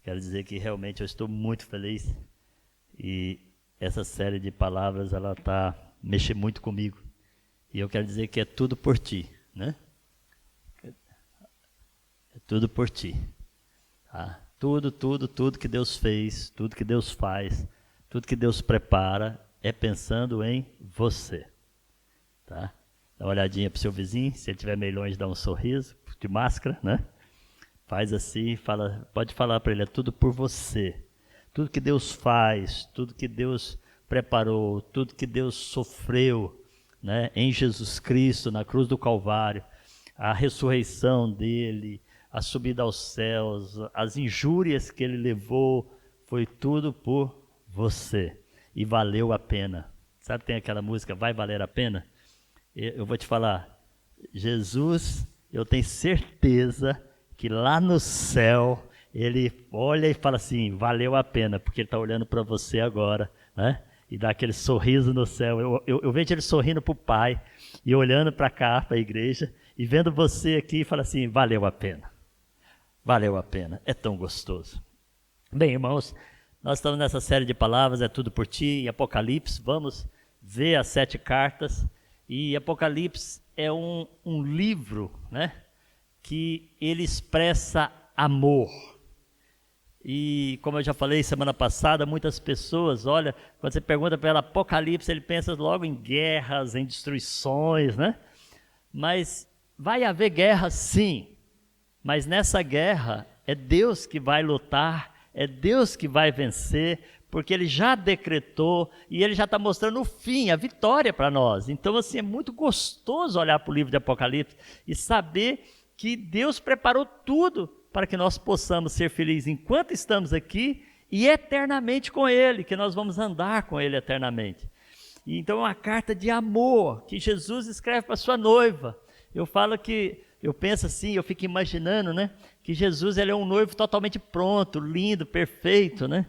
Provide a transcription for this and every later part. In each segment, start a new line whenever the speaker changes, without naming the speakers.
Quero dizer que realmente eu estou muito feliz e essa série de palavras, ela está mexendo muito comigo. E eu quero dizer que é tudo por ti, né? É tudo por ti. Tá? Tudo que Deus fez, tudo que Deus faz, tudo que Deus prepara é pensando em você. Tá? Dá uma olhadinha para o seu vizinho, se ele estiver meio longe, dá um sorriso, de máscara, né? Faz assim, pode falar para ele, é tudo por você. Tudo que Deus faz, tudo que Deus preparou, tudo que Deus sofreu, né, em Jesus Cristo, na cruz do Calvário, a ressurreição dele, a subida aos céus, as injúrias que ele levou, foi tudo por você. E valeu a pena. Sabe, tem aquela música, Vai Valer a Pena? Eu vou te falar, Jesus, eu tenho certeza que lá no céu, ele olha e fala assim, valeu a pena, porque ele está olhando para você agora, né? E dá aquele sorriso no céu. Eu vejo ele sorrindo para o Pai, e olhando para cá, para a igreja, e vendo você aqui, e fala assim, valeu a pena. Valeu a pena, é tão gostoso. Bem, irmãos, nós estamos nessa série de palavras, é tudo por ti, em Apocalipse, vamos ver as 7 cartas, e Apocalipse é um livro, né? Que ele expressa amor. E como eu já falei semana passada, muitas pessoas, olha, quando você pergunta para ela Apocalipse, ele pensa logo em guerras, em destruições, né? Mas vai haver guerra sim, mas nessa guerra é Deus que vai lutar, é Deus que vai vencer, porque ele já decretou e ele já está mostrando o fim, a vitória para nós. Então assim, é muito gostoso olhar para o livro de Apocalipse e saber que Deus preparou tudo para que nós possamos ser felizes enquanto estamos aqui e eternamente com Ele, que nós vamos andar com Ele eternamente. E então é uma carta de amor que Jesus escreve para sua noiva. Eu penso assim, eu fico imaginando, né, que Jesus ele é um noivo totalmente pronto, lindo, perfeito, né?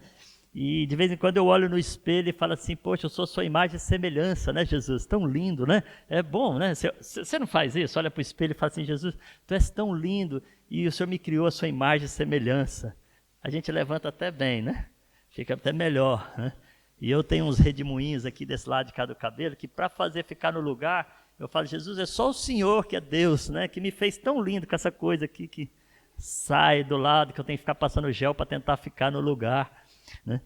E de vez em quando eu olho no espelho e falo assim, poxa, eu sou sua imagem e semelhança, né, Jesus? Tão lindo, né? É bom, né? Você não faz isso? Olha para o espelho e fala assim, Jesus, tu és tão lindo e o Senhor me criou a sua imagem e semelhança. A gente levanta até bem, né? Fica até melhor, né? E eu tenho uns redemoinhos aqui desse lado de cá do cabelo, que para fazer ficar no lugar, eu falo, Jesus, é só o Senhor que é Deus, né? Que me fez tão lindo com essa coisa aqui que sai do lado, que eu tenho que ficar passando gel para tentar ficar no lugar.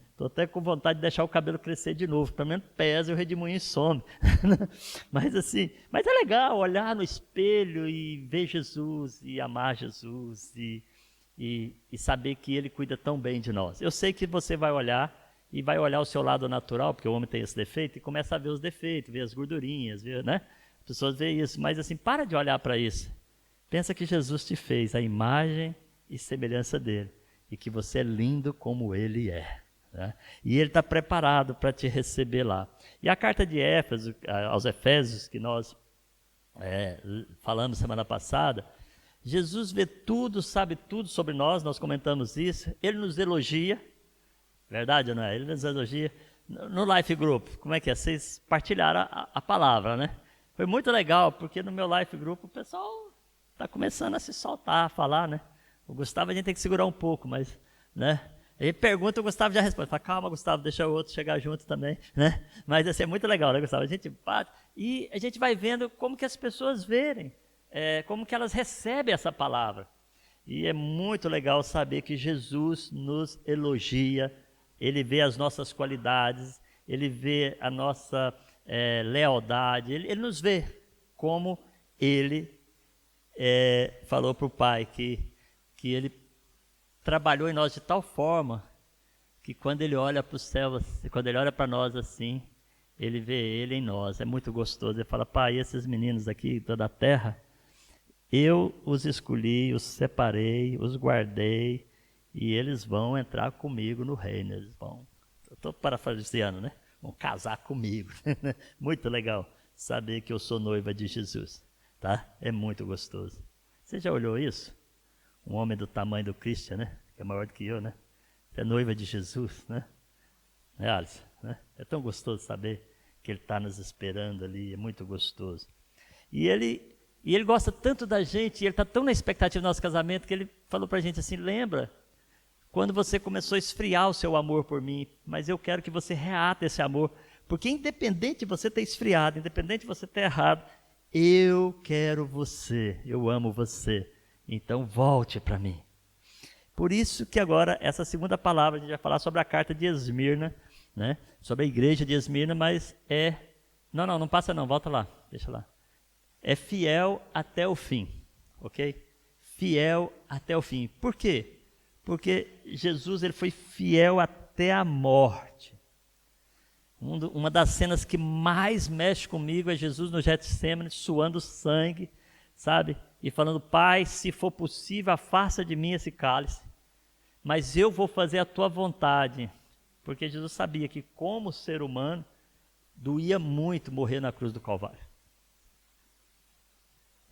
Estou até com vontade de deixar o cabelo crescer de novo, pelo menos pesa e o redemoinho some. Mas é legal olhar no espelho e ver Jesus e amar Jesus e saber que Ele cuida tão bem de nós. Eu sei que você vai olhar e vai olhar o seu lado natural, porque o homem tem esse defeito, e começa a ver os defeitos, ver as gordurinhas, né? As pessoas veem isso, mas assim, para de olhar para isso. Pensa que Jesus te fez a imagem e semelhança dele. E que você é lindo como ele é. Né? E ele está preparado para te receber lá. E a carta de Éfeso, aos Efésios, que nós falamos semana passada, Jesus vê tudo, sabe tudo sobre nós comentamos isso, ele nos elogia, verdade ou não é? Ele nos elogia. No Life Group, como é que é? Vocês partilharam a palavra, né? Foi muito legal, porque no meu Life Group o pessoal está começando a se soltar, a falar, né? O Gustavo a gente tem que segurar um pouco, mas, né? Ele pergunta, o Gustavo já responde. Fala, calma, Gustavo, deixa o outro chegar junto também, né? Mas assim, é muito legal, né, Gustavo? A gente bate e a gente vai vendo como que as pessoas verem, como que elas recebem essa palavra. E é muito legal saber que Jesus nos elogia, Ele vê as nossas qualidades, Ele vê a nossa lealdade, ele nos vê como Ele falou para o Pai que Ele trabalhou em nós de tal forma que quando Ele olha para o céu, quando Ele olha para nós assim, Ele vê Ele em nós. É muito gostoso. Ele fala, Pai, esses meninos aqui da terra, eu os escolhi, os separei, os guardei e eles vão entrar comigo no reino. Eles vão, eu estou parafraseando, né? Vão casar comigo. Muito legal saber que eu sou noiva de Jesus, tá? É muito gostoso. Você já olhou isso? Um homem do tamanho do Christian, né? Que é maior do que eu, né? É noiva de Jesus, né? Alice, né? É tão gostoso saber que Ele está nos esperando ali, é muito gostoso. E ele gosta tanto da gente, e Ele está tão na expectativa do nosso casamento, que Ele falou para a gente assim, lembra, quando você começou a esfriar o seu amor por mim, mas eu quero que você reata esse amor, porque independente de você ter esfriado, independente de você ter errado, eu quero você, eu amo você, então volte para mim. Por isso que agora, essa segunda palavra, a gente vai falar sobre a carta de Esmirna, né? Sobre a igreja de Esmirna, mas é... Não passa não, volta lá, deixa lá. É fiel até o fim, ok? Fiel até o fim. Por quê? Porque Jesus ele foi fiel até a morte. Uma das cenas que mais mexe comigo é Jesus no Getsemane, suando sangue, sabe? E falando, Pai, se for possível, afasta de mim esse cálice, mas eu vou fazer a tua vontade. Porque Jesus sabia que, como ser humano, doía muito morrer na cruz do Calvário.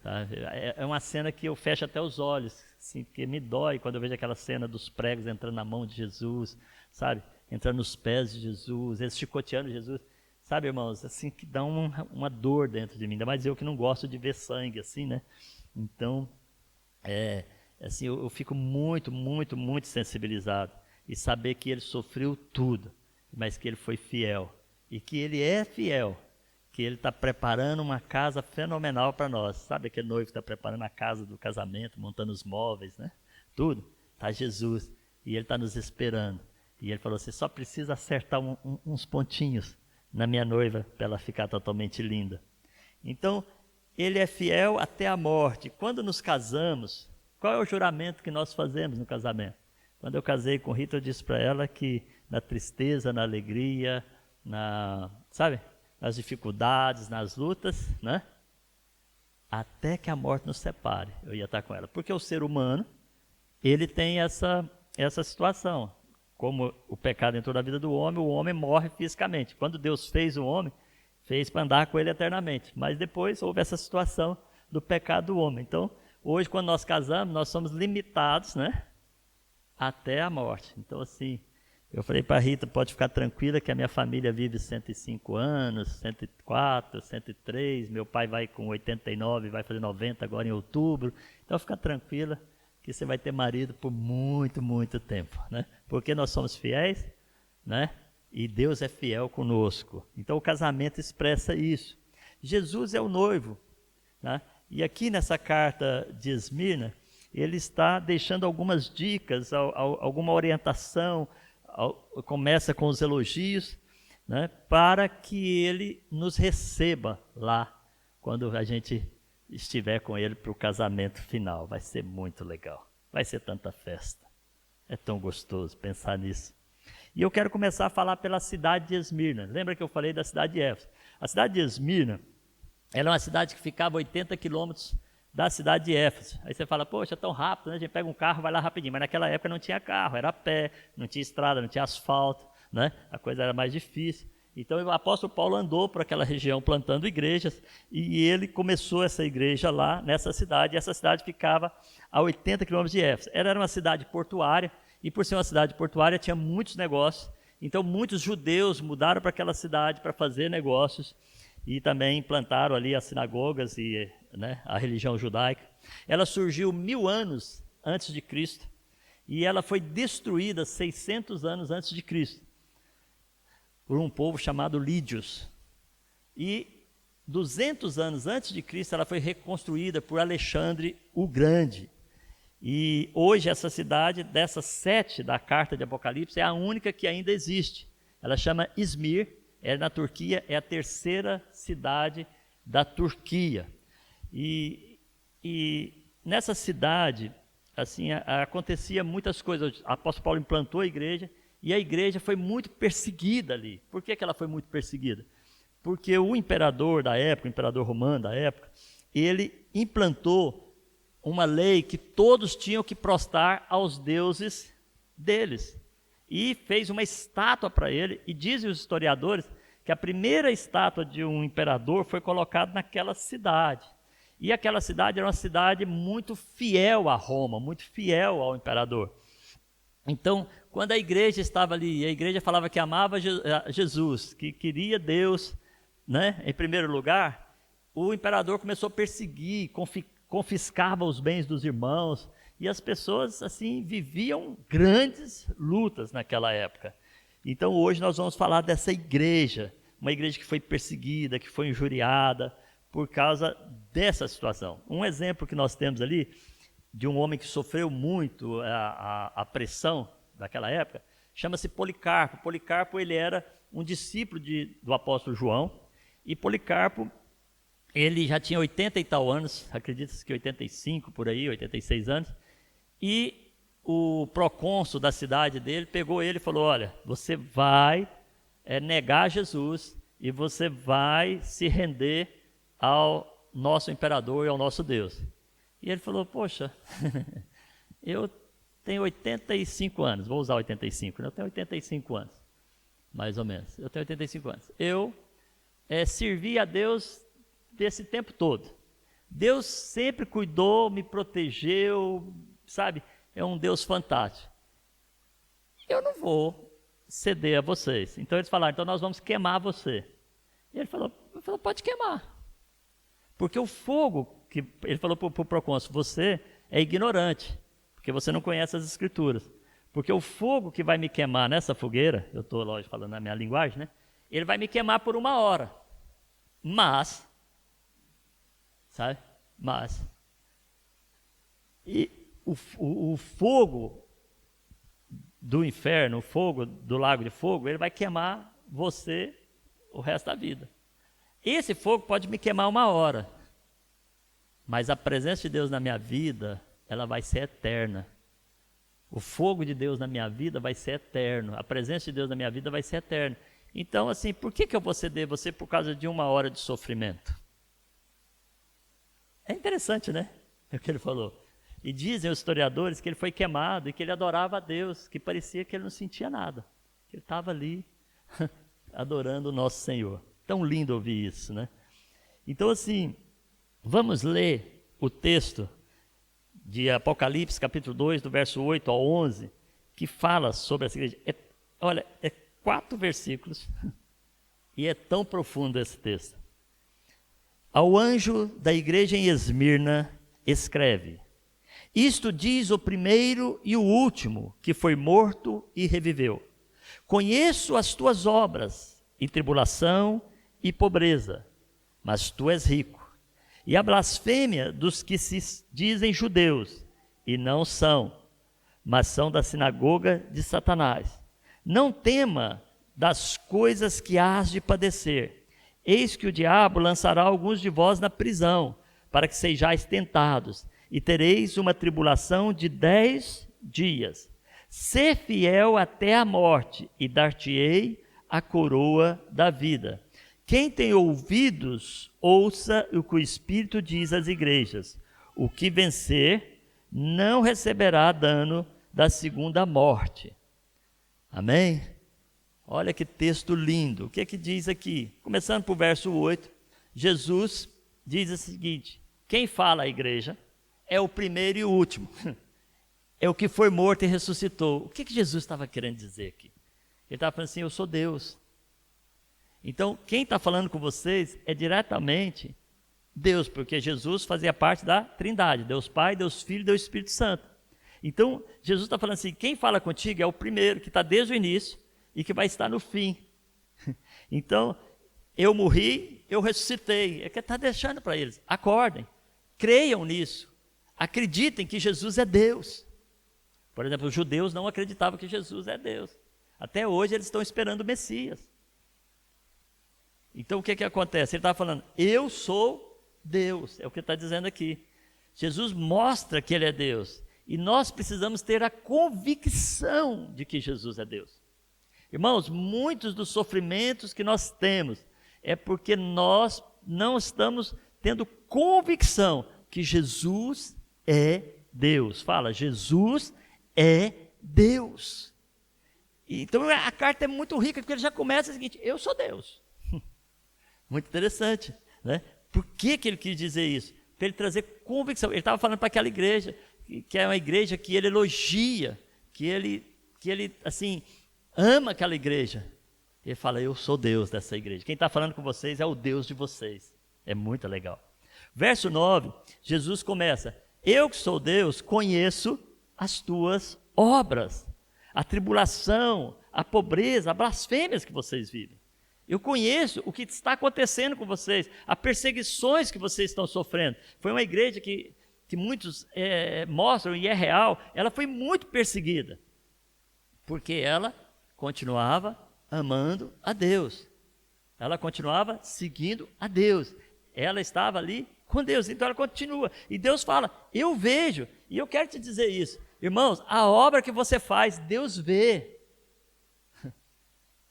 Tá? É uma cena que eu fecho até os olhos, assim, porque me dói quando eu vejo aquela cena dos pregos entrando na mão de Jesus, sabe? Entrando nos pés de Jesus, eles chicoteando Jesus. Sabe, irmãos, assim que dá uma dor dentro de mim, ainda mais eu que não gosto de ver sangue, assim, né? Então, assim, eu fico muito, muito, muito sensibilizado. E saber que ele sofreu tudo, mas que ele foi fiel. E que ele é fiel. Que ele está preparando uma casa fenomenal para nós. Sabe aquele noivo que está preparando a casa do casamento, montando os móveis, né? Tudo. Está Jesus. E ele está nos esperando. E ele falou, você só precisa acertar uns pontinhos na minha noiva para ela ficar totalmente linda. Então, ele é fiel até a morte. Quando nos casamos, qual é o juramento que nós fazemos no casamento? Quando eu casei com Rita, eu disse para ela que na tristeza, na alegria, sabe? Nas dificuldades, nas lutas, né? Até que a morte nos separe, eu ia estar com ela. Porque o ser humano, ele tem essa situação. Como o pecado entrou na vida do homem, o homem morre fisicamente. Quando Deus fez o homem, fez para andar com ele eternamente. Mas depois houve essa situação do pecado do homem. Então, hoje, quando nós casamos, nós somos limitados, né? Até a morte. Então, assim, eu falei para a Rita, pode ficar tranquila que a minha família vive 105 anos, 104, 103, meu pai vai com 89, vai fazer 90 agora em outubro. Então, fica tranquila que você vai ter marido por muito, muito tempo, né? Porque nós somos fiéis, né? E Deus é fiel conosco. Então, o casamento expressa isso. Jesus é o noivo, né? E aqui nessa carta de Esmirna, ele está deixando algumas dicas, alguma orientação, começa com os elogios, né, para que ele nos receba lá, quando a gente estiver com ele para o casamento final. Vai ser muito legal, vai ser tanta festa, é tão gostoso pensar nisso. E eu quero começar a falar pela cidade de Esmirna. Lembra que eu falei da cidade de Éfeso? A cidade de Esmirna, ela é uma cidade que ficava a 80 quilômetros da cidade de Éfeso. Aí você fala, poxa, é tão rápido, né? A gente pega um carro, vai lá rapidinho. Mas naquela época não tinha carro, era a pé, não tinha estrada, não tinha asfalto, né? A coisa era mais difícil. Então o apóstolo Paulo andou por aquela região plantando igrejas e ele começou essa igreja lá nessa cidade. E essa cidade ficava a 80 quilômetros de Éfeso. Ela era uma cidade portuária e por ser uma cidade portuária tinha muitos negócios. Então muitos judeus mudaram para aquela cidade para fazer negócios. E também implantaram ali as sinagogas e, né, a religião judaica. Ela surgiu 1000 anos antes de Cristo e ela foi destruída 600 anos antes de Cristo por um povo chamado Lídios. E 200 anos antes de Cristo ela foi reconstruída por Alexandre o Grande. E hoje essa cidade, dessas 7 da carta de Apocalipse, é a única que ainda existe. Ela chama Izmir. Na Turquia, é a 3ª cidade da Turquia. E nessa cidade, assim, acontecia muitas coisas. O apóstolo Paulo implantou a igreja e a igreja foi muito perseguida ali. Por que ela foi muito perseguida? Porque o imperador da época, o imperador romano da época, ele implantou uma lei que todos tinham que prostrar aos deuses deles. E fez uma estátua para ele, e dizem os historiadores que a primeira estátua de um imperador foi colocada naquela cidade. E aquela cidade era uma cidade muito fiel a Roma, muito fiel ao imperador. Então, quando a igreja estava ali, a igreja falava que amava Jesus, que queria Deus, né, em primeiro lugar, o imperador começou a perseguir, confiscava os bens dos irmãos, E as pessoas, assim, viviam grandes lutas naquela época. Então, hoje nós vamos falar dessa igreja, uma igreja que foi perseguida, que foi injuriada por causa dessa situação. Um exemplo que nós temos ali, de um homem que sofreu muito a pressão daquela época, chama-se Policarpo. Policarpo, ele era um discípulo do apóstolo João, e Policarpo, ele já tinha 80 e tal anos, acredita-se que 85 por aí, 86 anos, e o procônsul da cidade dele pegou ele e falou: olha, você vai negar Jesus e você vai se render ao nosso imperador e ao nosso Deus. E ele falou: poxa, eu tenho 85 anos, vou usar 85, eu tenho 85 anos, mais ou menos, eu tenho 85 anos. Eu servi a Deus desse tempo todo. Deus sempre cuidou, me protegeu, sabe? É um Deus fantástico. Eu não vou ceder a vocês. Então eles falaram: então nós vamos queimar você. E ele falou: pode queimar. Porque o fogo, que ele falou para o procônsul: você é ignorante, porque você não conhece as escrituras. Porque o fogo que vai me queimar nessa fogueira, eu estou, lógico, falando na minha linguagem, né? Ele vai me queimar por 1 hora. Mas, sabe? Mas, e o fogo do inferno, o fogo do lago de fogo, ele vai queimar você o resto da vida. Esse fogo pode me queimar 1 hora, mas a presença de Deus na minha vida, ela vai ser eterna. O fogo de Deus na minha vida vai ser eterno. A presença de Deus na minha vida vai ser eterna. Então, assim, por que eu vou ceder você por causa de 1 hora de sofrimento? É interessante, né? É o que ele falou. E dizem os historiadores que ele foi queimado e que ele adorava a Deus, que parecia que ele não sentia nada. Que ele estava ali adorando o nosso Senhor. Tão lindo ouvir isso, né? Então, assim, vamos ler o texto de Apocalipse, capítulo 2, do verso 8 ao 11, que fala sobre essa igreja. Olha, 4 versículos, e é tão profundo esse texto. Ao anjo da igreja em Esmirna, escreve: isto diz o primeiro e o último, que foi morto e reviveu. Conheço as tuas obras, e tribulação e pobreza, mas tu és rico. E a blasfêmia dos que se dizem judeus, e não são, mas são da sinagoga de Satanás. Não tema das coisas que hás de padecer. Eis que o diabo lançará alguns de vós na prisão, para que sejais tentados, e tereis uma tribulação de 10 dias. Sê fiel até a morte, e dar-te-ei a coroa da vida. Quem tem ouvidos, ouça o que o Espírito diz às igrejas. O que vencer não receberá dano da segunda morte. Amém? Olha que texto lindo. O que é que diz aqui? Começando por verso 8, Jesus diz o seguinte: quem fala à igreja é o primeiro e o último. É o que foi morto e ressuscitou. O que Jesus estava querendo dizer aqui? Ele estava falando assim: eu sou Deus. Então, quem está falando com vocês é diretamente Deus, porque Jesus fazia parte da Trindade, Deus Pai, Deus Filho e Deus Espírito Santo. Então, Jesus está falando assim: quem fala contigo é o primeiro, que está desde o início e que vai estar no fim. Então, eu morri, eu ressuscitei. É que está deixando para eles: acordem, creiam nisso, acreditem que Jesus é Deus. Por exemplo, os judeus não acreditavam que Jesus é Deus. Até hoje eles estão esperando o Messias. Então o que acontece? Ele estava falando: eu sou Deus, é o que ele está dizendo aqui. Jesus mostra que ele é Deus, e nós precisamos ter a convicção de que Jesus é Deus. Irmãos, muitos dos sofrimentos que nós temos é porque nós não estamos tendo convicção que Jesus é Deus. Fala: Jesus é Deus. Então a carta é muito rica, porque ele já começa o seguinte: eu sou Deus. Muito interessante, né? Por que ele quis dizer isso? Para ele trazer convicção. Ele estava falando para aquela igreja, que é uma igreja que ele elogia, que ele assim, ama aquela igreja. Ele fala: eu sou Deus dessa igreja. Quem está falando com vocês é o Deus de vocês. É muito legal. Verso 9, Jesus começa: Eu que sou Deus, conheço as tuas obras, a tribulação, a pobreza, as blasfêmias que vocês vivem. Eu conheço o que está acontecendo com vocês, as perseguições que vocês estão sofrendo. Foi uma igreja que muitos mostram, e é real, ela foi muito perseguida, porque ela continuava amando a Deus, ela continuava seguindo a Deus, ela estava ali com Deus, então ela continua, e Deus fala, eu vejo, e eu quero te dizer isso, irmãos, a obra que você faz, Deus vê,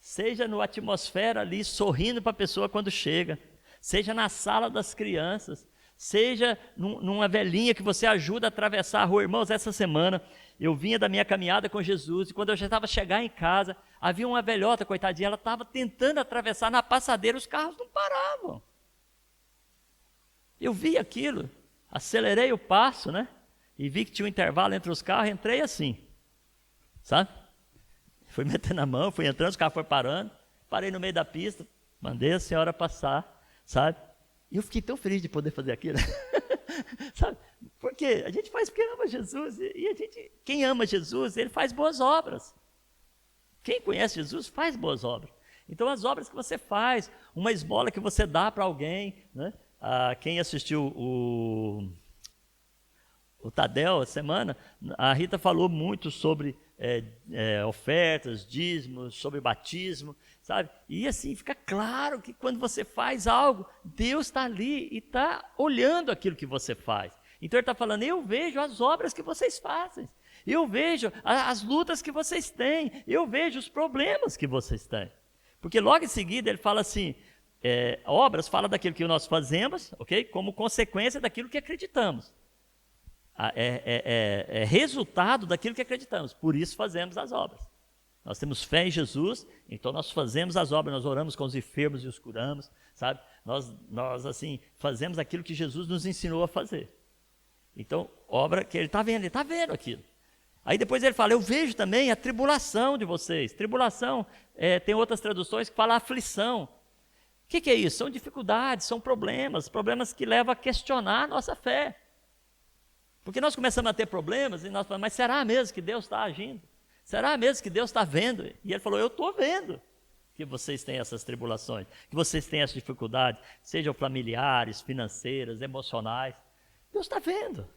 seja na atmosfera ali, sorrindo para a pessoa quando chega, seja na sala das crianças, seja numa velhinha que você ajuda a atravessar a rua. Irmãos, essa semana eu vinha da minha caminhada com Jesus, e quando eu já estava chegando em casa, havia uma velhota, coitadinha, ela estava tentando atravessar na passadeira, os carros não paravam. Eu vi aquilo, acelerei o passo, né? E vi que tinha um intervalo entre os carros, entrei assim, sabe? Fui metendo a mão, fui entrando, os carros foram parando, parei no meio da pista, mandei a senhora passar, sabe? E eu fiquei tão feliz de poder fazer aquilo, sabe? Porque a gente faz porque ama Jesus, e quem ama Jesus, ele faz boas obras. Quem conhece Jesus faz boas obras. Então as obras que você faz, uma esmola que você dá para alguém, né? Quem assistiu o Tadel, a semana, a Rita falou muito sobre ofertas, dízimos, sobre batismo, sabe? E assim, fica claro que quando você faz algo, Deus está ali e está olhando aquilo que você faz. Então ele está falando, eu vejo as obras que vocês fazem, eu vejo as lutas que vocês têm, eu vejo os problemas que vocês têm. Porque logo em seguida ele fala assim, obras fala daquilo que nós fazemos, ok? Como consequência daquilo que acreditamos. É resultado daquilo que acreditamos, por isso fazemos as obras. Nós temos fé em Jesus, então nós fazemos as obras, nós oramos com os enfermos e os curamos, sabe? Nós assim, fazemos aquilo que Jesus nos ensinou a fazer. Então, obra que ele está vendo aquilo. Aí depois ele fala, eu vejo também a tribulação de vocês. Tribulação, tem outras traduções que falam aflição. O que é isso? São dificuldades, são problemas que levam a questionar a nossa fé. Porque nós começamos a ter problemas e nós falamos, mas será mesmo que Deus está agindo? Será mesmo que Deus está vendo? E ele falou, eu estou vendo que vocês têm essas tribulações, que vocês têm essas dificuldades, sejam familiares, financeiras, emocionais. Deus está vendo.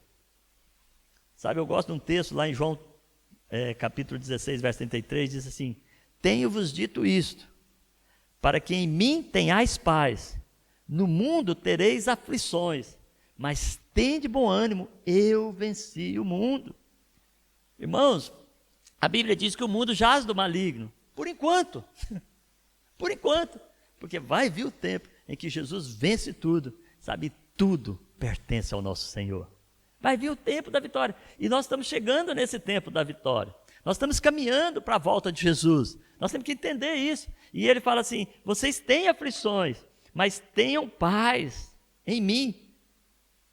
Sabe, eu gosto de um texto lá em João, capítulo 16, verso 33, diz assim, tenho-vos dito isto, para que em mim tenhais paz, no mundo tereis aflições, mas tende bom ânimo, eu venci o mundo. Irmãos, a Bíblia diz que o mundo jaz do maligno, por enquanto, porque vai vir o tempo em que Jesus vence tudo, sabe, tudo pertence ao nosso Senhor. Vai vir o tempo da vitória, e nós estamos chegando nesse tempo da vitória, nós estamos caminhando para a volta de Jesus, nós temos que entender isso, e ele fala assim, vocês têm aflições, mas tenham paz em mim,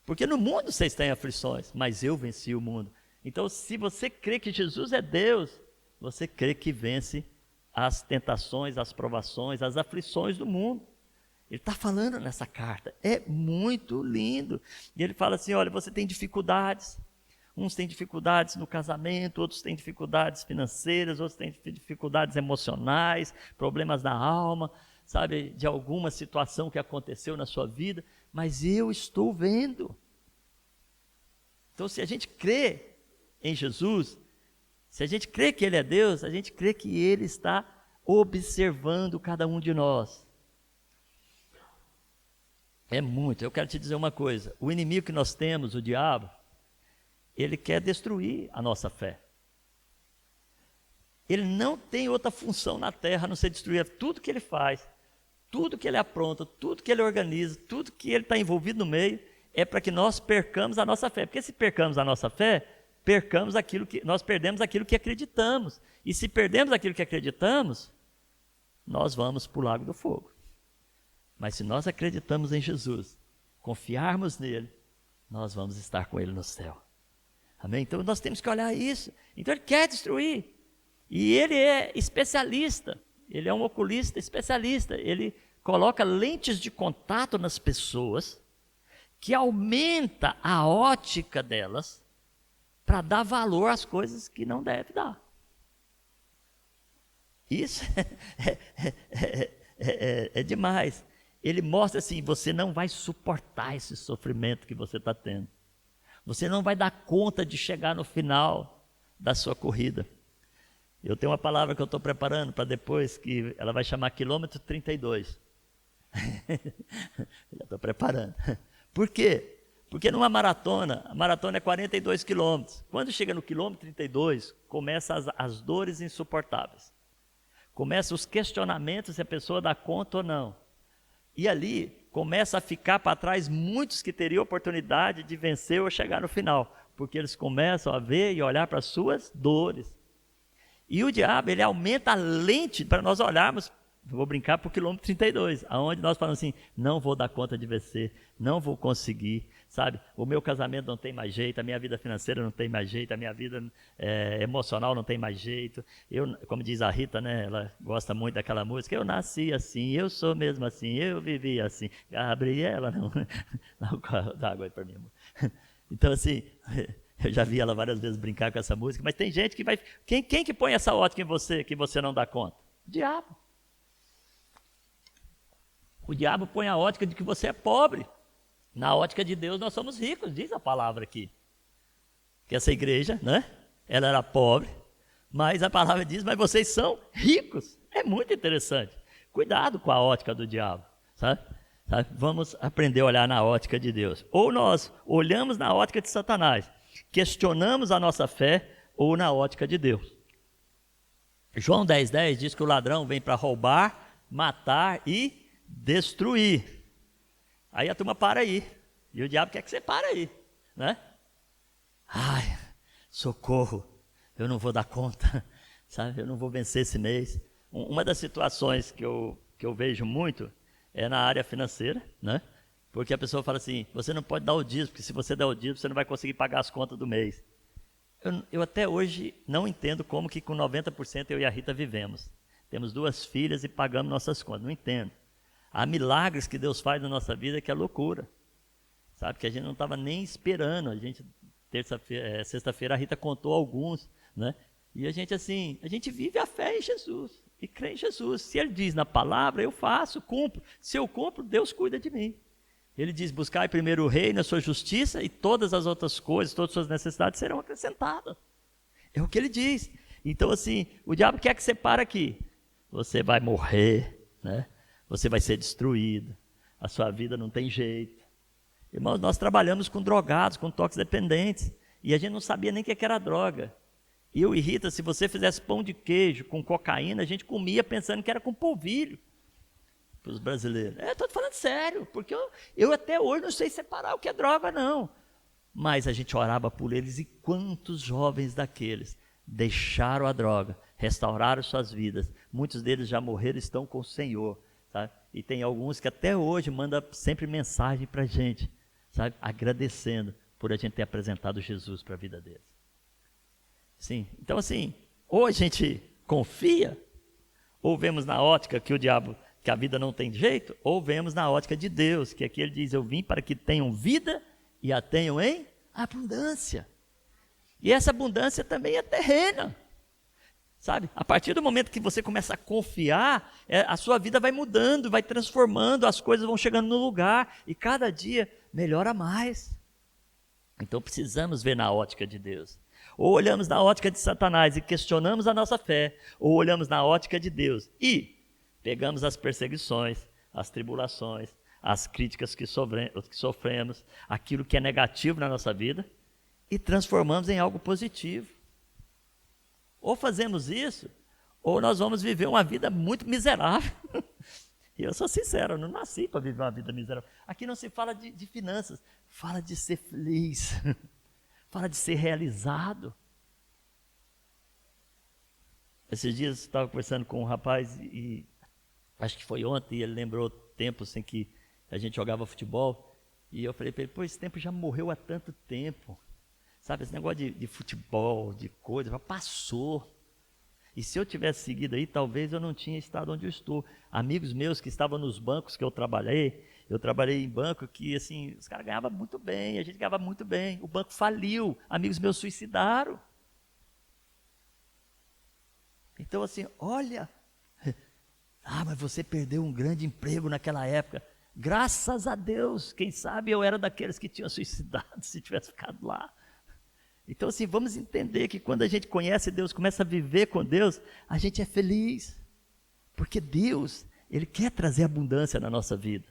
porque no mundo vocês têm aflições, mas eu venci o mundo. Então, se você crê que Jesus é Deus, você crê que vence as tentações, as provações, as aflições do mundo. Ele está falando nessa carta, é muito lindo. E ele fala assim, olha, você tem dificuldades. Uns têm dificuldades no casamento, outros têm dificuldades financeiras, outros têm dificuldades emocionais, problemas na alma, sabe, de alguma situação que aconteceu na sua vida, mas eu estou vendo. Então, se a gente crê em Jesus, se a gente crê que Ele é Deus, a gente crê que Ele está observando cada um de nós. Eu quero te dizer uma coisa, o inimigo que nós temos, o diabo, ele quer destruir a nossa fé. Ele não tem outra função na terra a não ser destruir tudo que ele faz, tudo que ele apronta, tudo que ele organiza, tudo que ele está envolvido no meio, é para que nós percamos a nossa fé. Porque se percamos a nossa fé, nós perdemos aquilo que acreditamos. E se perdemos aquilo que acreditamos, nós vamos para o lago do fogo. Mas se nós acreditamos em Jesus, confiarmos nele, nós vamos estar com ele no céu. Amém? Então nós temos que olhar isso. Então ele quer destruir. E ele é especialista. Ele é um oculista especialista. Ele coloca lentes de contato nas pessoas que aumenta a ótica delas para dar valor às coisas que não deve dar. Isso é demais. Ele mostra assim, você não vai suportar esse sofrimento que você está tendo. Você não vai dar conta de chegar no final da sua corrida. Eu tenho uma palavra que eu estou preparando para depois, que ela vai chamar quilômetro 32. Já estou preparando. Por quê? Porque numa maratona, a maratona é 42 quilômetros. Quando chega no quilômetro 32, começam as dores insuportáveis. Começam os questionamentos se a pessoa dá conta ou não. E ali começa a ficar para trás muitos que teriam oportunidade de vencer ou chegar no final. Porque eles começam a ver e olhar para as suas dores. E o diabo, ele aumenta a lente para nós olharmos, vou brincar, para o quilômetro 32, aonde nós falamos assim, não vou dar conta de vencer, não vou conseguir, sabe? O meu casamento não tem mais jeito, a minha vida financeira não tem mais jeito, a minha vida emocional não tem mais jeito. Eu, como diz a Rita, né, ela gosta muito daquela música, eu nasci assim, eu sou mesmo assim, eu vivi assim. Gabriela, não, dá água aí para mim, amor. Então assim... Eu já vi ela várias vezes brincar com essa música, mas tem gente que vai... Quem que põe essa ótica em você que você não dá conta? O diabo. O diabo põe a ótica de que você é pobre. Na ótica de Deus nós somos ricos, diz a palavra aqui. Que essa igreja, né? Ela era pobre, mas a palavra diz, mas vocês são ricos. É muito interessante. Cuidado com a ótica do diabo, sabe? Vamos aprender a olhar na ótica de Deus. Ou nós olhamos na ótica de Satanás, questionamos a nossa fé, ou na ótica de Deus. João 10,10 diz que o ladrão vem para roubar, matar e destruir. Aí a turma para aí. E o diabo quer que você pare aí, né? Ai, socorro, eu não vou dar conta, sabe? Eu não vou vencer esse mês. Uma das situações que eu vejo muito é na área financeira, né? Porque a pessoa fala assim, você não pode dar o dízimo, porque se você der o dízimo, você não vai conseguir pagar as contas do mês. Eu até hoje não entendo como que com 90% eu e a Rita vivemos. Temos 2 filhas e pagamos nossas contas, não entendo. Há milagres que Deus faz na nossa vida que é loucura. Sabe, que a gente não estava nem esperando. A gente, sexta-feira, a Rita contou alguns, né? E a gente assim, a gente vive a fé em Jesus e crê em Jesus. Se Ele diz na palavra, eu faço, cumpro. Se eu cumpro, Deus cuida de mim. Ele diz, buscai primeiro o reino, a sua justiça, e todas as outras coisas, todas as suas necessidades serão acrescentadas. É o que ele diz. Então assim, o diabo quer que você pare aqui. Você vai morrer, né? Você vai ser destruído. A sua vida não tem jeito. Irmãos, nós trabalhamos com drogados, com toxicodependentes, e a gente não sabia nem o que era droga. Eu e Rita, se você fizesse pão de queijo com cocaína, a gente comia pensando que era com polvilho. Para os brasileiros. Estou falando sério, porque eu até hoje não sei separar o que é droga, não. Mas a gente orava por eles, e quantos jovens daqueles deixaram a droga, restauraram suas vidas. Muitos deles já morreram e estão com o Senhor, sabe? E tem alguns que até hoje mandam sempre mensagem para a gente, sabe? Agradecendo por a gente ter apresentado Jesus para a vida deles. Sim, então assim, ou a gente confia, ou vemos na ótica que o diabo... que a vida não tem jeito, ou vemos na ótica de Deus, que aqui ele diz, eu vim para que tenham vida e a tenham em abundância. E essa abundância também é terrena, sabe? A partir do momento que você começa a confiar, a sua vida vai mudando, vai transformando, as coisas vão chegando no lugar, e cada dia melhora mais. Então precisamos ver na ótica de Deus. Ou olhamos na ótica de Satanás e questionamos a nossa fé, ou olhamos na ótica de Deus e pegamos as perseguições, as tribulações, as críticas que sofremos, aquilo que é negativo na nossa vida, e transformamos em algo positivo. Ou fazemos isso, ou nós vamos viver uma vida muito miserável. E eu sou sincero, eu não nasci para viver uma vida miserável. Aqui não se fala de finanças, fala de ser feliz, fala de ser realizado. Esses dias eu estava conversando com um rapaz e acho que foi ontem, e ele lembrou tempos em que a gente jogava futebol, e eu falei para ele, esse tempo já morreu há tanto tempo, sabe, esse negócio de futebol, de coisa, já passou, e se eu tivesse seguido aí, talvez eu não tinha estado onde eu estou. Amigos meus que estavam nos bancos que eu trabalhei, Eu trabalhei em banco que, assim, os caras ganhavam muito bem, a gente ganhava muito bem. O banco faliu, amigos meus suicidaram. Então, assim, olha, mas você perdeu um grande emprego naquela época. Graças a Deus, quem sabe eu era daqueles que tinham suicidado se tivesse ficado lá. Então, assim, vamos entender que quando a gente conhece Deus, começa a viver com Deus, a gente é feliz. Porque Deus, Ele quer trazer abundância na nossa vida.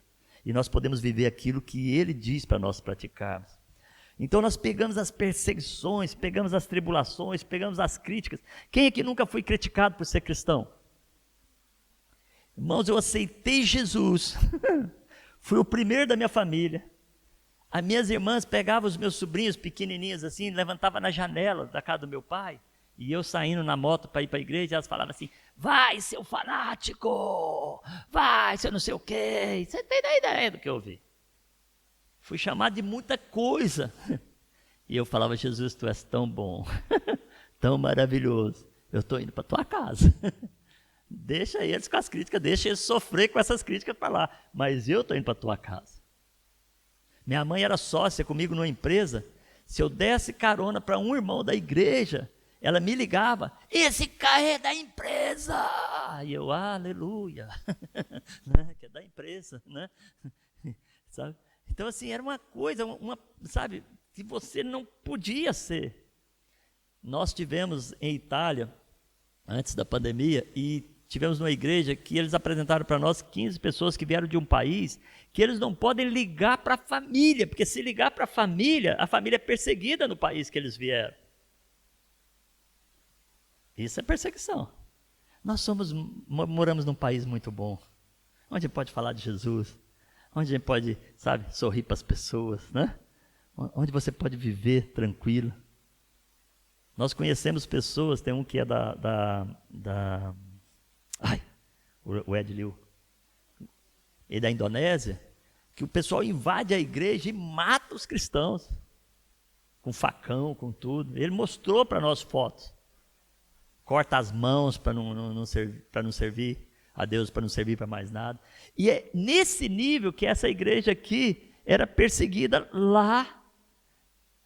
E nós podemos viver aquilo que Ele diz para nós praticarmos. Então nós pegamos as perseguições, pegamos as tribulações, pegamos as críticas. Quem aqui nunca foi criticado por ser cristão? Irmãos, eu aceitei Jesus. Fui o primeiro da minha família. As minhas irmãs pegavam os meus sobrinhos pequenininhos assim, levantavam na janela da casa do meu pai, e eu saindo na moto para ir para a igreja, elas falavam assim: vai, seu fanático, vai, seu não sei o quê. Você tem ideia do que eu ouvi? Fui chamado de muita coisa. E eu falava: Jesus, tu és tão bom, tão maravilhoso, eu estou indo para tua casa. Deixa eles com as críticas, deixa eles sofrer com essas críticas para lá, mas eu estou indo para tua casa. Minha mãe era sócia comigo numa empresa. Se eu desse carona para um irmão da igreja, ela me ligava: esse carro é da empresa. E eu: aleluia. Né? Que é da empresa, né? Sabe? Então, assim, era uma coisa, sabe, que você não podia ser. Nós tivemos em Itália, antes da pandemia, e tivemos numa igreja que eles apresentaram para nós 15 pessoas que vieram de um país que eles não podem ligar para a família, porque se ligar para a família é perseguida no país que eles vieram. Isso é perseguição. Nós moramos num país muito bom, onde a gente pode falar de Jesus, onde a gente pode, sabe, sorrir para as pessoas, né? Onde você pode viver tranquilo. Nós conhecemos pessoas, tem um que é o Ed Liu, ele é da Indonésia, que o pessoal invade a igreja e mata os cristãos, com facão, com tudo. Ele mostrou para nós fotos. Corta as mãos para não servir a Deus, para não servir para mais nada. E é nesse nível que essa igreja aqui era perseguida lá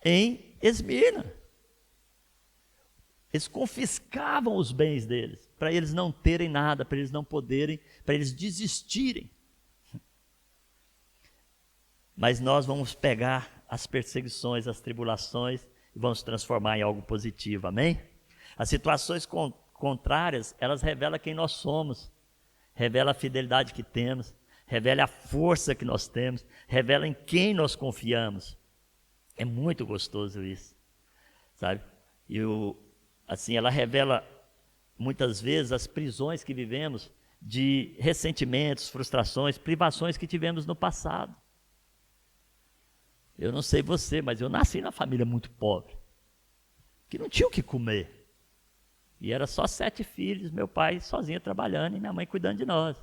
em Esmirna. Eles confiscavam os bens deles, para eles não terem nada, para eles não poderem, para eles desistirem. Mas nós vamos pegar as perseguições, as tribulações e vamos transformar em algo positivo, amém? As situações contrárias, elas revelam quem nós somos, revelam a fidelidade que temos, revelam a força que nós temos, revelam em quem nós confiamos. É muito gostoso isso, sabe? Assim, ela revela muitas vezes as prisões que vivemos de ressentimentos, frustrações, privações que tivemos no passado. Eu não sei você, mas eu nasci na família muito pobre, que não tinha o que comer. E era só 7 filhos, meu pai sozinho trabalhando e minha mãe cuidando de nós.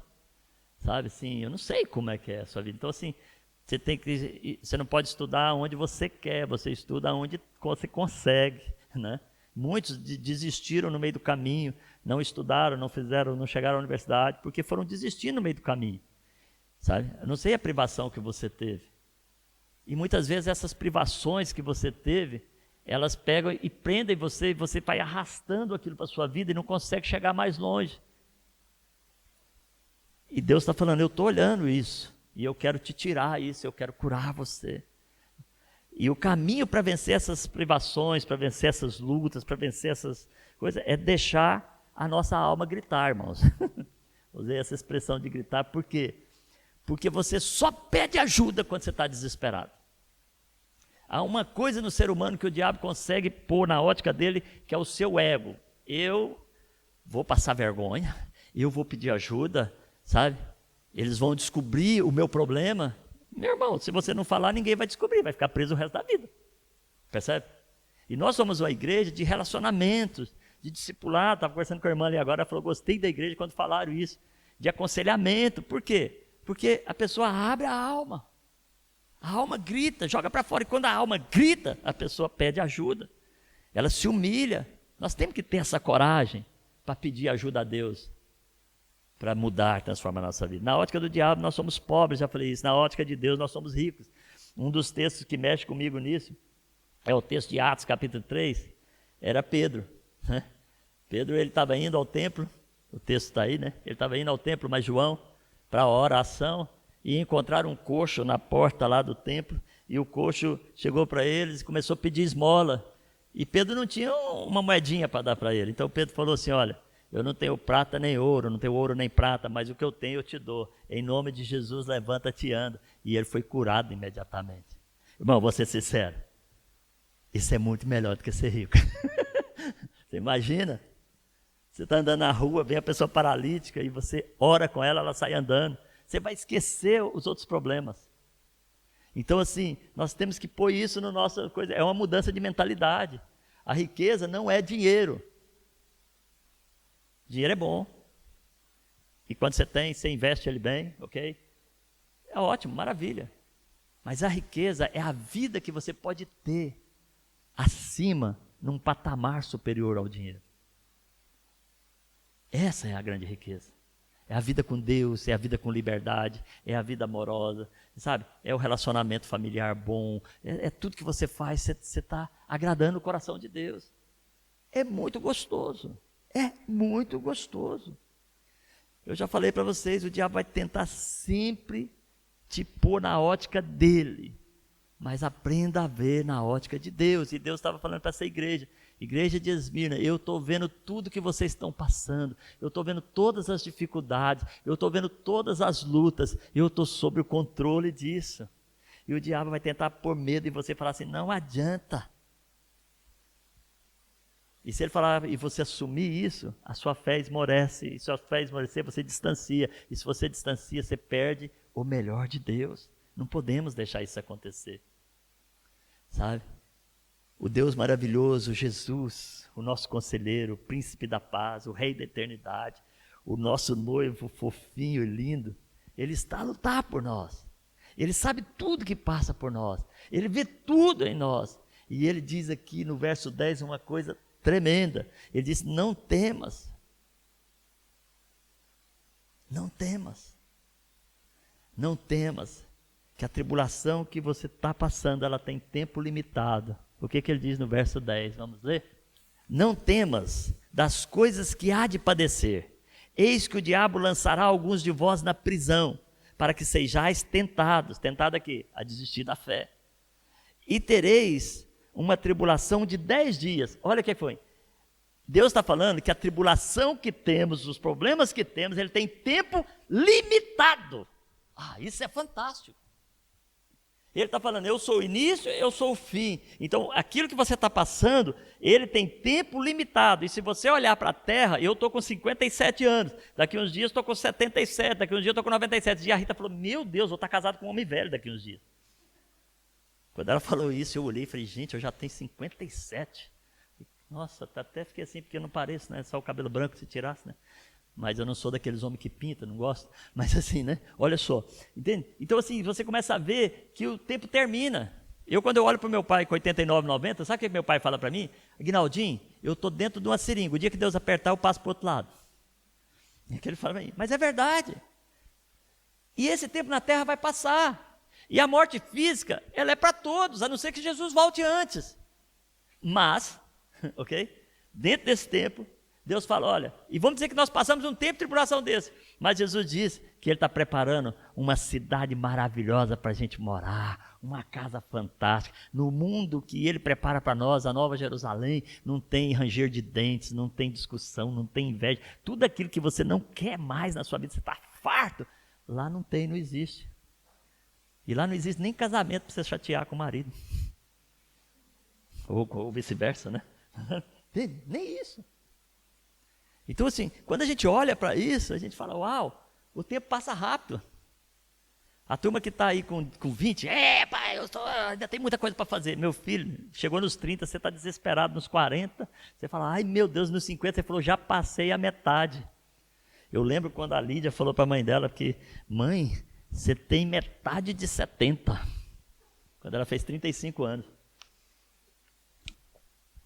Sabe, assim, eu não sei como é que é a sua vida. Então, assim, você não pode estudar onde você quer, você estuda onde você consegue, né? Muitos desistiram no meio do caminho, não estudaram, não chegaram à universidade, porque foram desistindo no meio do caminho, sabe? Eu não sei a privação que você teve. E muitas vezes essas privações que você teve, elas pegam e prendem você, e você vai arrastando aquilo para a sua vida e não consegue chegar mais longe. E Deus está falando: eu estou olhando isso, e eu quero te tirar isso, eu quero curar você. E o caminho para vencer essas privações, para vencer essas lutas, para vencer essas coisas, é deixar a nossa alma gritar, irmãos. Usei essa expressão de gritar, por quê? Porque você só pede ajuda quando você está desesperado. Há uma coisa no ser humano que o diabo consegue pôr na ótica dele, que é o seu ego. Eu vou passar vergonha, eu vou pedir ajuda, sabe? Eles vão descobrir o meu problema. Meu irmão, se você não falar, ninguém vai descobrir, vai ficar preso o resto da vida. Percebe? E nós somos uma igreja de relacionamentos, de discipulado. Estava conversando com a irmã ali agora, ela falou: gostei da igreja quando falaram isso, de aconselhamento. Por quê? Porque a pessoa abre a alma grita, joga para fora, e quando a alma grita, a pessoa pede ajuda, ela se humilha. Nós temos que ter essa coragem para pedir ajuda a Deus, para mudar, transformar a nossa vida. Na ótica do diabo, nós somos pobres, já falei isso. Na ótica de Deus, nós somos ricos. Um dos textos que mexe comigo nisso é o texto de Atos, capítulo 3. Era Pedro. Né? Pedro, ele estava indo ao templo, o texto está aí, né? Ele estava indo ao templo, mas João, para a oração, e encontraram um coxo na porta lá do templo, e o coxo chegou para eles e começou a pedir esmola. E Pedro não tinha uma moedinha para dar para ele. Então Pedro falou assim, olha, eu não tenho prata nem ouro, não tenho ouro nem prata, mas o que eu tenho eu te dou. Em nome de Jesus, levanta-te e anda. E ele foi curado imediatamente. Irmão, vou ser sincero, isso é muito melhor do que ser rico. Você imagina? Você está andando na rua, vem a pessoa paralítica e você ora com ela, ela sai andando. Você vai esquecer os outros problemas. Então, assim, nós temos que pôr isso no nosso coisa. É uma mudança de mentalidade. A riqueza não é dinheiro. Dinheiro é bom. E quando você tem, você investe ele bem, ok? É ótimo, maravilha. Mas a riqueza é a vida que você pode ter acima, num patamar superior ao dinheiro. Essa é a grande riqueza. É a vida com Deus, é a vida com liberdade, é a vida amorosa, sabe? É o relacionamento familiar bom, é tudo que você faz, você está agradando o coração de Deus. É muito gostoso, é muito gostoso. Eu já falei para vocês, o diabo vai tentar sempre te pôr na ótica dele, mas aprenda a ver na ótica de Deus. E Deus estava falando para essa igreja de Esmirna, eu estou vendo tudo que vocês estão passando, eu estou vendo todas as dificuldades, eu estou vendo todas as lutas, eu estou sob o controle disso. E o diabo vai tentar pôr medo em você e falar assim, não adianta. E se ele falar e você assumir isso, a sua fé esmorece, e se a sua fé esmorecer, você distancia, e se você distancia, você perde o melhor de Deus. Não podemos deixar isso acontecer, sabe? O Deus maravilhoso, Jesus, o nosso conselheiro, o príncipe da paz, o rei da eternidade, o nosso noivo fofinho e lindo, ele está a lutar por nós. Ele sabe tudo que passa por nós. Ele vê tudo em nós. E ele diz aqui no verso 10 uma coisa tremenda. Ele diz, não temas. Não temas. Não temas. Que a tribulação que você está passando, ela tem tempo limitado. O que ele diz no verso 10? Vamos ler? Não temas das coisas que há de padecer. Eis que o diabo lançará alguns de vós na prisão, para que sejais tentados. Tentado aqui, a desistir da fé. E tereis uma tribulação de 10 dias. Olha o que foi. Deus está falando que a tribulação que temos, os problemas que temos, ele tem tempo limitado. Isso é fantástico. Ele está falando, eu sou o início, eu sou o fim. Então, aquilo que você está passando, ele tem tempo limitado. E se você olhar para a Terra, eu estou com 57 anos. Daqui uns dias estou com 77, daqui uns dias estou com 97. E a Rita falou, meu Deus, vou estar casado com um homem velho daqui uns dias. Quando ela falou isso, eu olhei e falei, gente, eu já tenho 57. Nossa, até fiquei assim, porque eu não pareço, né? Só o cabelo branco se tirasse, né? Mas eu não sou daqueles homens que pintam, não gosto. Mas assim, né? Olha só, entende? Então assim, você começa a ver que o tempo termina. Quando eu olho para o meu pai com 89, 90, sabe o que meu pai fala para mim? Aguinaldinho, eu estou dentro de uma seringa. O dia que Deus apertar, eu passo para o outro lado. É que ele fala para mim. Mas é verdade. E esse tempo na terra vai passar. E a morte física, ela é para todos, a não ser que Jesus volte antes. Mas, ok? Dentro desse tempo, Deus fala, olha, e vamos dizer que nós passamos um tempo de tribulação desse, mas Jesus diz que Ele está preparando uma cidade maravilhosa para a gente morar, uma casa fantástica, no mundo que Ele prepara para nós, a Nova Jerusalém, não tem ranger de dentes, não tem discussão, não tem inveja, tudo aquilo que você não quer mais na sua vida, você está farto, lá não tem, não existe. E lá não existe nem casamento para você chatear com o marido, ou vice-versa, né? Nem isso. Então assim, quando a gente olha para isso, a gente fala, uau, o tempo passa rápido. A turma que está aí com 20, pai, ainda tem muita coisa para fazer. Meu filho, chegou nos 30, você está desesperado nos 40, você fala, ai meu Deus, nos 50, você falou, já passei a metade. Eu lembro quando a Lídia falou para a mãe dela, que, mãe, você tem metade de 70. Quando ela fez 35 anos.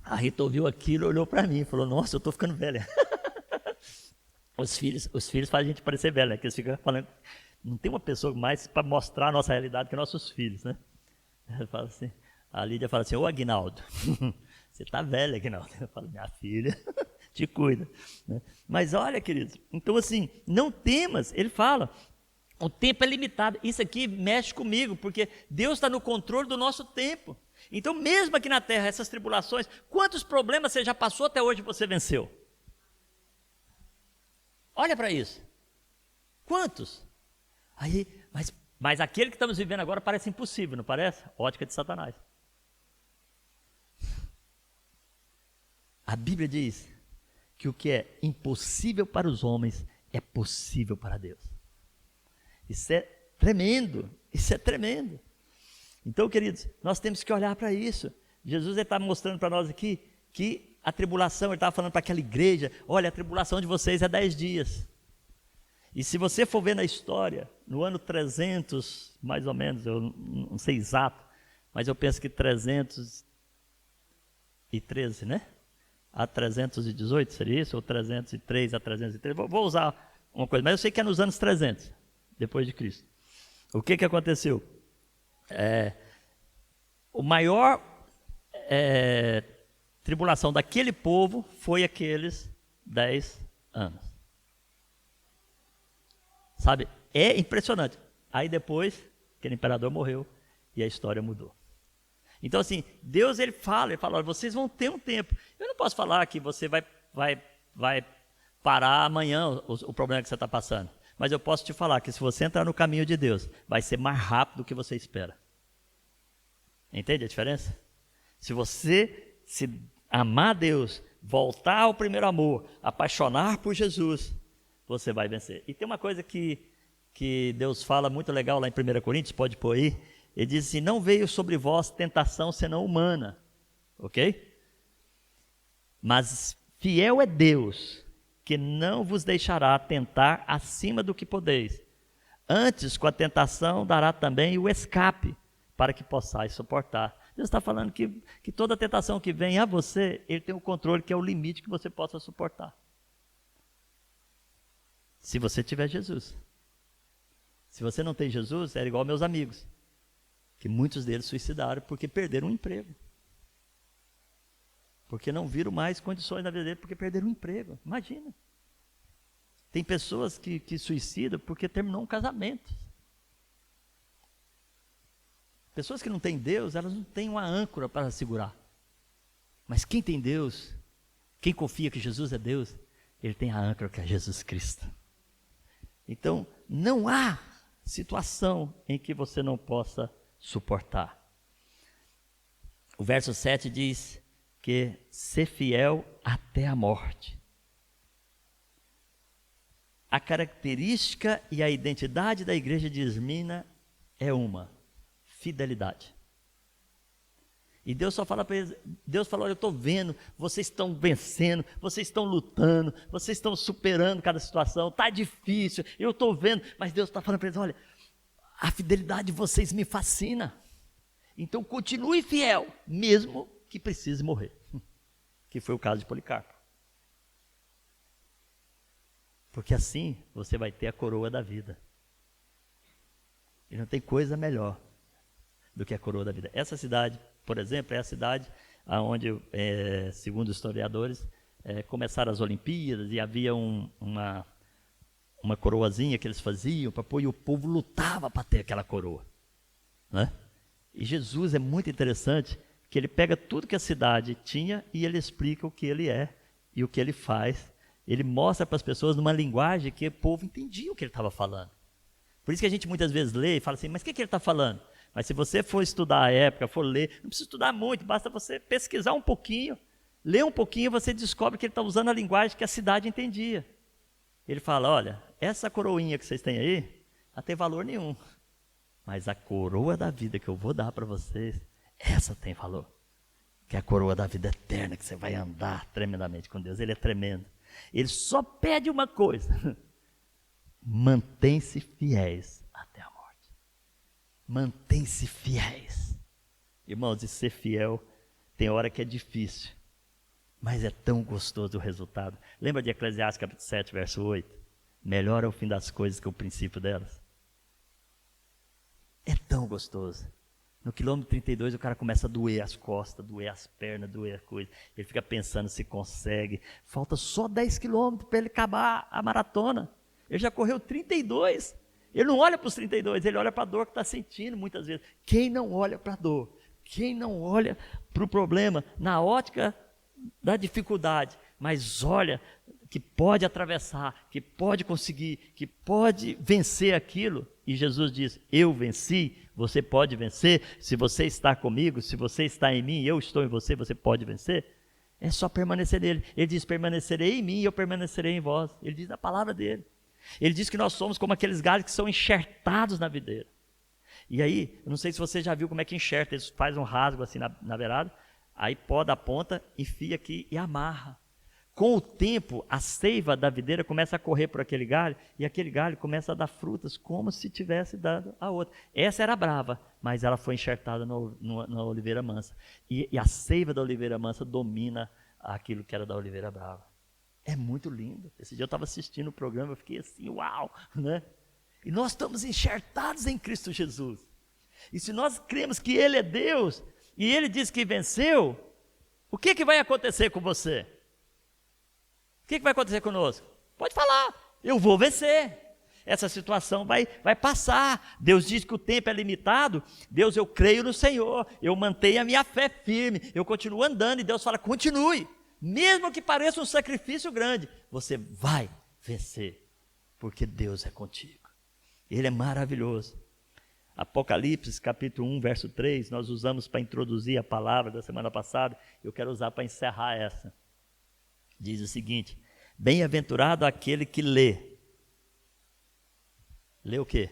A Rita ouviu aquilo, olhou para mim e falou, nossa, eu estou ficando velha. Os filhos fazem a gente parecer velho, né? Que eles ficam falando, não tem uma pessoa mais para mostrar a nossa realidade que nossos filhos, né? Fala assim, a Lídia fala assim, ô Aguinaldo, você tá velho, Aguinaldo. Eu falo, minha filha, te cuida. Né? Mas olha, queridos, então assim, não temas, ele fala, o tempo é limitado. Isso aqui mexe comigo, porque Deus está no controle do nosso tempo. Então, mesmo aqui na terra, essas tribulações, quantos problemas você já passou até hoje e você venceu? Olha para isso. Quantos? Aí, mas aquele que estamos vivendo agora parece impossível, não parece? Ótica de Satanás. A Bíblia diz que o que é impossível para os homens é possível para Deus. Isso é tremendo, isso é tremendo. Então, queridos, nós temos que olhar para isso. Jesus está mostrando para nós aqui que a tribulação, ele estava falando para aquela igreja, olha, a tribulação de vocês é 10 dias. E se você for ver na história, no ano 300, mais ou menos, eu não sei exato, mas eu penso que 313, né? A 318 seria isso? Ou 303 a 313? Vou usar uma coisa, mas eu sei que é nos anos 300, depois de Cristo. O que aconteceu? O maior tribulação daquele povo foi aqueles 10 anos. Sabe, é impressionante. Aí depois, aquele imperador morreu e a história mudou. Então assim, Deus ele fala, olha, vocês vão ter um tempo. Eu não posso falar que você vai parar amanhã o problema que você está passando. Mas eu posso te falar que se você entrar no caminho de Deus, vai ser mais rápido do que você espera. Entende a diferença? Se você se amar Deus, voltar ao primeiro amor, apaixonar por Jesus, você vai vencer. E tem uma coisa que Deus fala muito legal lá em 1 Coríntios, pode pôr aí. Ele diz assim, não veio sobre vós tentação senão humana. Ok? Mas fiel é Deus, que não vos deixará tentar acima do que podeis. Antes, com a tentação, dará também o escape, para que possais suportar. Deus está falando que toda tentação que vem a você, ele tem o controle, que é o limite que você possa suportar. Se você tiver Jesus. Se você não tem Jesus, é igual meus amigos, que muitos deles suicidaram porque perderam o emprego. Porque não viram mais condições na vida dele, porque perderam o emprego. Imagina. Tem pessoas que suicidam porque terminou um casamento. Pessoas que não têm Deus, elas não têm uma âncora para segurar. Mas quem tem Deus, quem confia que Jesus é Deus, ele tem a âncora que é Jesus Cristo. Então, não há situação em que você não possa suportar. O verso 7 diz que ser fiel até a morte. A característica e a identidade da igreja de Esmirna é uma: fidelidade. E Deus só fala para eles, Deus falou, olha, eu estou vendo, vocês estão vencendo, vocês estão lutando, vocês estão superando cada situação, está difícil, eu estou vendo, mas Deus está falando para eles, olha, a fidelidade de vocês me fascina, então continue fiel, mesmo que precise morrer, que foi o caso de Policarpo. Porque assim você vai ter a coroa da vida. E não tem coisa melhor do que a coroa da vida. Essa cidade, por exemplo, é a cidade onde, segundo os historiadores, começaram as Olimpíadas e havia uma coroazinha que eles faziam para pôr, e o povo lutava para ter aquela coroa, né? E Jesus é muito interessante, que ele pega tudo que a cidade tinha e ele explica o que ele é e o que ele faz. Ele mostra para as pessoas numa linguagem que o povo entendia o que ele estava falando. Por isso que a gente muitas vezes lê e fala assim, mas o que ele está falando? Mas se você for estudar a época, for ler, não precisa estudar muito, basta você pesquisar um pouquinho, ler um pouquinho, você descobre que ele está usando a linguagem que a cidade entendia. Ele fala, olha, essa coroinha que vocês têm aí, não tem valor nenhum. Mas a coroa da vida que eu vou dar para vocês, essa tem valor. Que é a coroa da vida eterna, que você vai andar tremendamente com Deus. Ele é tremendo. Ele só pede uma coisa: mantém-se fiéis até a morte. Mantém-se fiéis. Irmãos, e ser fiel tem hora que é difícil. Mas é tão gostoso o resultado. Lembra de Eclesiastes capítulo 7, verso 8? Melhor é o fim das coisas que o princípio delas. É tão gostoso. No quilômetro 32 o cara começa a doer as costas, doer as pernas, doer a coisa. Ele fica pensando se consegue. Falta só 10 quilômetros para ele acabar a maratona. Ele já correu 32. Ele não olha para os 32, ele olha para a dor que está sentindo muitas vezes. Quem não olha para a dor, quem não olha para o problema na ótica da dificuldade, mas olha que pode atravessar, que pode conseguir, que pode vencer aquilo. E Jesus diz, eu venci, você pode vencer. Se você está comigo, se você está em mim, eu estou em você, você pode vencer. É só permanecer nele. Ele diz, permanecerei em mim e eu permanecerei em vós. Ele diz a palavra dele. Ele diz que nós somos como aqueles galhos que são enxertados na videira. E aí, eu não sei se você já viu como é que enxerta, eles fazem um rasgo assim na beirada, aí poda a ponta, enfia aqui e amarra. Com o tempo, a seiva da videira começa a correr por aquele galho, e aquele galho começa a dar frutas, como se tivesse dado a outra. Essa era brava, mas ela foi enxertada na oliveira mansa. E a seiva da oliveira mansa domina aquilo que era da oliveira brava. É muito lindo. Esse dia eu estava assistindo o programa, eu fiquei assim, uau, né? E nós estamos enxertados em Cristo Jesus. E se nós cremos que Ele é Deus, e Ele diz que venceu, o que vai acontecer com você? O que vai acontecer conosco? Pode falar, eu vou vencer. Essa situação vai passar. Deus diz que o tempo é limitado. Deus, eu creio no Senhor, eu mantenho a minha fé firme, eu continuo andando, e Deus fala, continue. Mesmo que pareça um sacrifício grande, você vai vencer, porque Deus é contigo. Ele é maravilhoso. Apocalipse, capítulo 1, verso 3, nós usamos para introduzir a palavra da semana passada, eu quero usar para encerrar essa. Diz o seguinte, bem-aventurado aquele que lê. Lê o quê?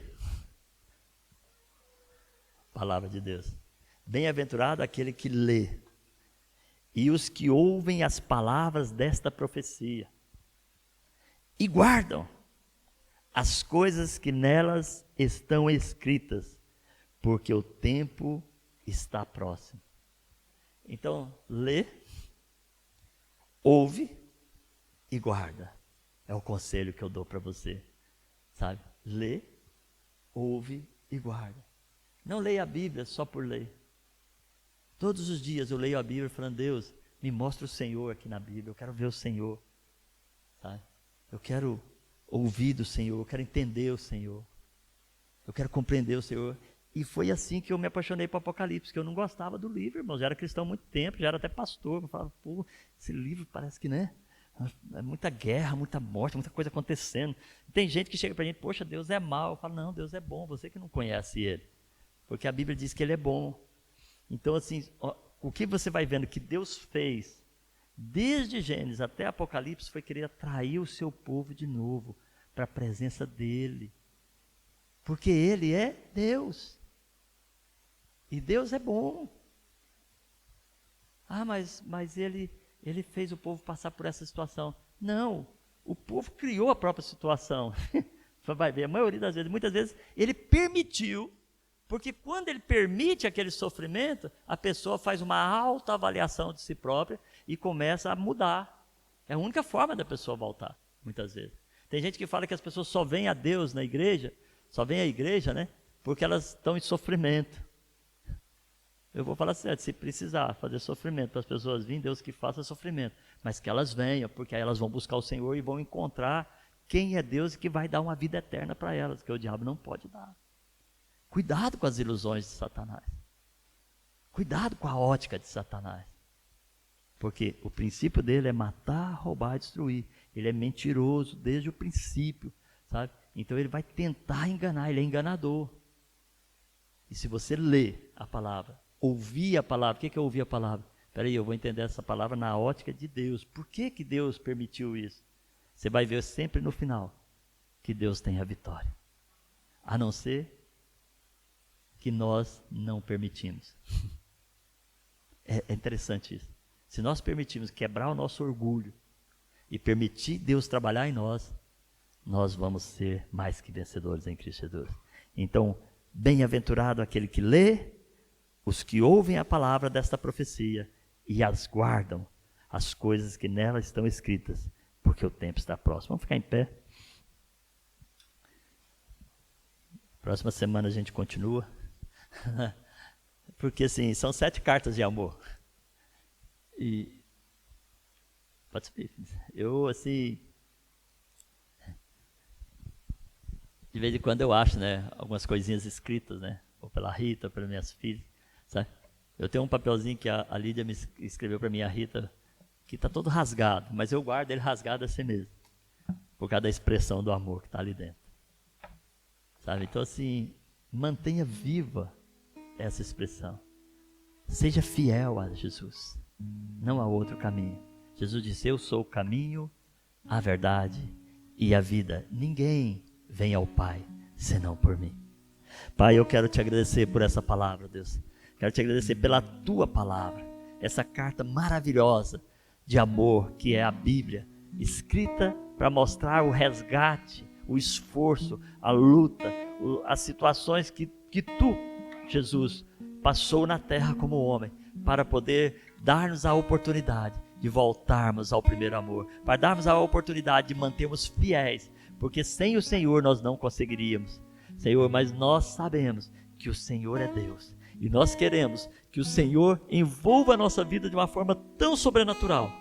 Palavra de Deus. Bem-aventurado aquele que lê. E os que ouvem as palavras desta profecia e guardam as coisas que nelas estão escritas, porque o tempo está próximo. Então, lê, ouve e guarda. É o conselho que eu dou para você, sabe? Lê, ouve e guarda. Não leia a Bíblia só por ler. Todos os dias eu leio a Bíblia falando, Deus, me mostra o Senhor aqui na Bíblia, eu quero ver o Senhor, sabe? Eu quero ouvir do Senhor, eu quero entender o Senhor, eu quero compreender o Senhor. E foi assim que eu me apaixonei por Apocalipse, que eu não gostava do livro, irmão, já era cristão há muito tempo, já era até pastor, eu falava, pô, esse livro parece que, né, é muita guerra, muita morte, muita coisa acontecendo. Tem gente que chega pra gente, poxa, Deus é mau, eu falo, não, Deus é bom, você que não conhece Ele, porque a Bíblia diz que Ele é bom. Então, assim, o que você vai vendo que Deus fez, desde Gênesis até Apocalipse, foi querer atrair o seu povo de novo para a presença dEle. Porque Ele é Deus. E Deus é bom. Ah, mas ele fez o povo passar por essa situação. Não, o povo criou a própria situação. Você vai ver, a maioria das vezes, muitas vezes, Ele permitiu. Porque quando ele permite aquele sofrimento, a pessoa faz uma autoavaliação de si própria e começa a mudar. É a única forma da pessoa voltar, muitas vezes. Tem gente que fala que as pessoas só vêm a Deus na igreja, só vêm à igreja, né? Porque elas estão em sofrimento. Eu vou falar certo, se precisar fazer sofrimento para as pessoas virem, Deus que faça sofrimento. Mas que elas venham, porque aí elas vão buscar o Senhor e vão encontrar quem é Deus e que vai dar uma vida eterna para elas, que o diabo não pode dar. Cuidado com as ilusões de Satanás. Cuidado com a ótica de Satanás. Porque o princípio dele é matar, roubar e destruir. Ele é mentiroso desde o princípio, sabe? Então ele vai tentar enganar, ele é enganador. E se você lê a palavra, ouvir a palavra, o que é ouvir a palavra? Espera aí, eu vou entender essa palavra na ótica de Deus. Por que Deus permitiu isso? Você vai ver sempre no final que Deus tem a vitória. A não ser que nós não permitimos. É interessante isso. Se nós permitirmos quebrar o nosso orgulho e permitir Deus trabalhar em nós, nós vamos ser mais que vencedores em Cristo Jesus. Então, bem-aventurado aquele que lê, os que ouvem a palavra desta profecia e as guardam, as coisas que nela estão escritas, porque o tempo está próximo. Vamos ficar em pé. Próxima semana a gente continua. Porque assim, são 7 cartas de amor. E pode subir. Eu assim, de vez em quando eu acho, né, algumas coisinhas escritas, né, ou pela Rita, ou pelas minhas filhas, sabe? Eu tenho um papelzinho que a Lídia me escreveu para mim, a Rita, que está todo rasgado, mas eu guardo ele rasgado assim mesmo, por causa da expressão do amor que está ali dentro, sabe? Então assim, mantenha viva essa expressão, seja fiel a Jesus, não há outro caminho. Jesus disse: eu sou o caminho, a verdade e a vida, ninguém vem ao Pai senão por mim. Pai, eu quero te agradecer por essa palavra, Deus. Quero te agradecer pela tua palavra, essa carta maravilhosa de amor que é a Bíblia, escrita para mostrar o resgate, o esforço, a luta, as situações que tu, Jesus, passou na terra como homem, para poder dar-nos a oportunidade de voltarmos ao primeiro amor, para darmos a oportunidade de mantermos fiéis, porque sem o Senhor nós não conseguiríamos, Senhor, mas nós sabemos que o Senhor é Deus. E nós queremos que o Senhor envolva a nossa vida de uma forma tão sobrenatural,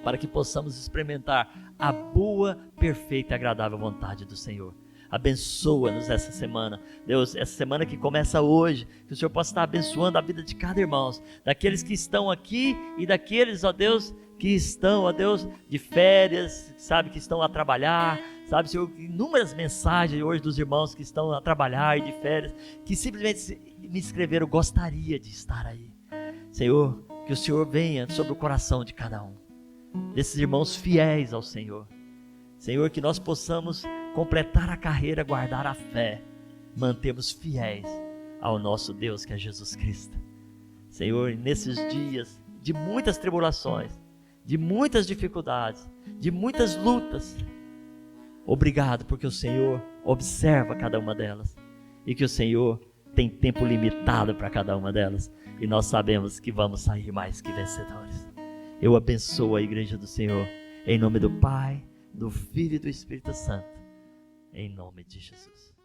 para que possamos experimentar a boa, perfeita e agradável vontade do Senhor. Abençoa-nos essa semana, Deus, essa semana que começa hoje, que o Senhor possa estar abençoando a vida de cada irmão, daqueles que estão aqui e daqueles, ó Deus, que estão, ó Deus, de férias, sabe, que estão a trabalhar, sabe, Senhor, inúmeras mensagens hoje dos irmãos que estão a trabalhar e de férias, que simplesmente me escreveram: gostaria de estar aí. Senhor, que o Senhor venha sobre o coração de cada um, desses irmãos fiéis ao Senhor. Senhor, que nós possamos completar a carreira, guardar a fé, mantermos fiéis ao nosso Deus que é Jesus Cristo. Senhor, nesses dias de muitas tribulações, de muitas dificuldades, de muitas lutas, obrigado porque o Senhor observa cada uma delas e que o Senhor tem tempo limitado para cada uma delas e nós sabemos que vamos sair mais que vencedores. Eu abençoo a igreja do Senhor em nome do Pai, do Filho e do Espírito Santo, em nome de Jesus.